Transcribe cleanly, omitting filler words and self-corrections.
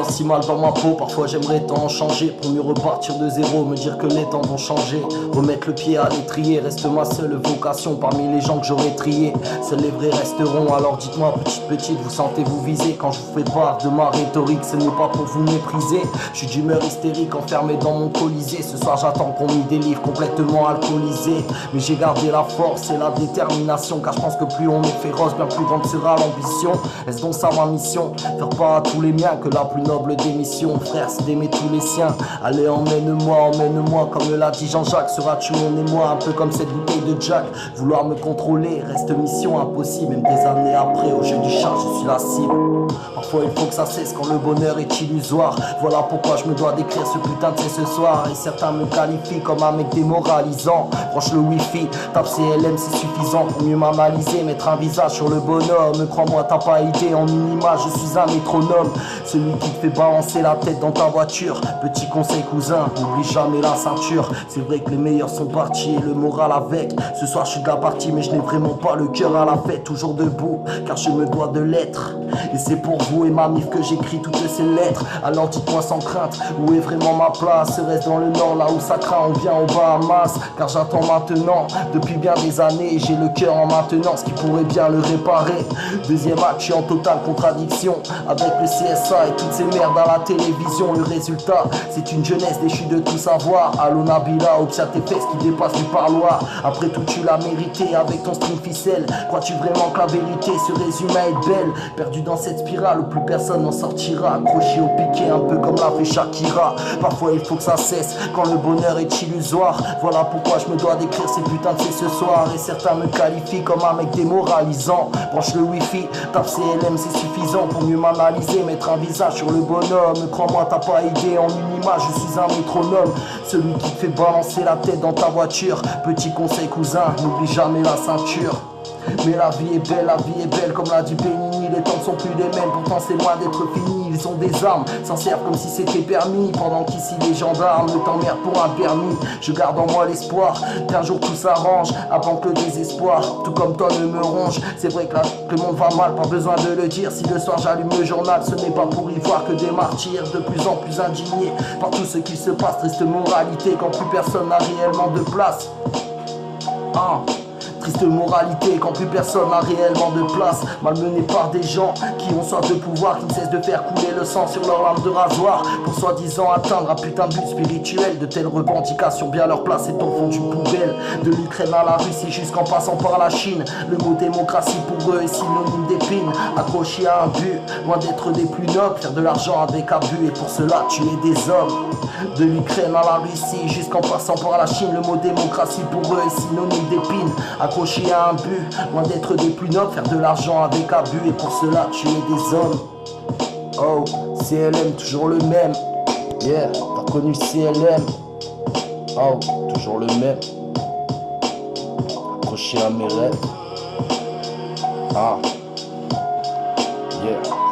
sens si mal dans ma peau. Parfois j'aimerais tant changer pour mieux repartir de zéro. Me dire que les temps vont changer, remettre le pied à l'étrier reste ma seule vocation parmi les gens que j'aurais triés. Seuls les vrais resteront. Alors dites-moi petite, vous sentez-vous visé quand je vous fais part de ma rhétorique? Ce n'est pas pour vous mépriser. Je suis d'humeur hystérique enfermé dans mon colisée. Ce soir j'attends qu'on m'y délivre complètement alcoolisé. Mais j'ai gardé la force et la détermination, car je pense que plus on est féroce, bien plus grande sera l'ambition. Est-ce donc ça ma mission? Faire part à tous les miens que la plus noble des missions, frère, c'est d'aimer tous les siens. Allez emmène-moi, comme l'a dit Jean-Jacques. Seras-tu mon émoi, un peu comme cette bouteille de Jack? Vouloir me contrôler reste mission impossible. Même des années après, au jeu du chat, je suis la cible. Parfois il faut que ça cesse quand le bonheur est illusoire. Voilà pourquoi je me dois d'écrire ce putain de ce soir. Et certains me qualifient comme un mec démoralisant. Branche le wifi, tape CLM, c'est suffisant pour mieux m'analyser. Mettre un visage sur le bonhomme. Crois-moi, t'as pas idée, en une image je suis un métronome. Celui qui te fait balancer la tête dans ta voiture. Petit conseil cousin, n'oublie jamais la ceinture. C'est vrai que les meilleurs sont partis et le moral avec. Ce soir je suis de la partie mais je n'ai vraiment pas le cœur à la fête. Toujours debout car je me dois de l'être. Et c'est pour vous et ma mif que j'écris toutes ces lettres. Alors dites-moi sans crainte, où est vraiment ma place? Serait-ce dans le nord, là où ça craint, ou bien au Bahamas? Car j'attends maintenant, depuis bien des années. J'ai le cœur en maintenance qui pourrait bien le réparer. Deuxième acte, je suis en totale contradiction avec le CSA et toutes ces merdes à la télévision. Le résultat, c'est une jeunesse déchue de tout savoir. Allô Nabila, observe tes fesses qui dépassent du parloir. Après tout tu l'as mérité avec ton string ficelle. Crois-tu vraiment que la vérité se résume à être belle? Perdu dans cette spirale où plus personne n'en sortira. Accroché au piquet un peu comme l'a fait Shakira. Parfois il faut que ça cesse quand le bonheur est illusoire. Voilà pourquoi je me dois d'écrire ces putains de ce soir. Et certains me qualifient comme un mec démoralisant. Branche le wifi, tape CLM, c'est suffisant pour mieux m'analyser. Mettre un visage sur le bonhomme. Crois-moi, t'as pas idée, en une image je suis un métronome. Celui qui te fait balancer la tête dans ta voiture. Petit conseil cousin, n'oublie jamais la ceinture. Mais la vie est belle comme l'a dit Benigni. Les temps ne sont plus les mêmes, pourtant c'est loin d'être fini. Ils ont des armes, s'en servent comme si c'était permis. Pendant qu'ici les gendarmes me t'emmerdent pour un permis. Je garde en moi l'espoir qu'un jour tout s'arrange, avant que le désespoir, tout comme toi, ne me ronge. C'est vrai que le monde va mal, pas besoin de le dire. Si le soir j'allume le journal, ce n'est pas pour y voir que des martyrs. De plus en plus indignés par tout ce qui se passe. Triste moralité quand plus personne n'a réellement de place. Triste moralité quand plus personne n'a réellement de place. Malmené par des gens qui ont soif de pouvoir, qui ne cessent de faire couler le sang sur leur lame de rasoir pour soi-disant atteindre un putain de but spirituel. De telles revendications bien leur place est au fond d'une poubelle. De l'Ukraine à la Russie jusqu'en passant par la Chine, le mot démocratie pour eux est synonyme d'épine. Accroché à un but, loin d'être des plus nobles, faire de l'argent avec abus et pour cela tuer des hommes. De l'Ukraine à la Russie jusqu'en passant par la Chine, le mot démocratie pour eux est synonyme d'épine. Accroché à un but, loin d'être des plus nobles, faire de l'argent avec abus et pour cela tuer des hommes. Oh, CLM toujours le même. Yeah, t'as connu CLM. Oh, toujours le même. Accroché à mes rêves. Yeah.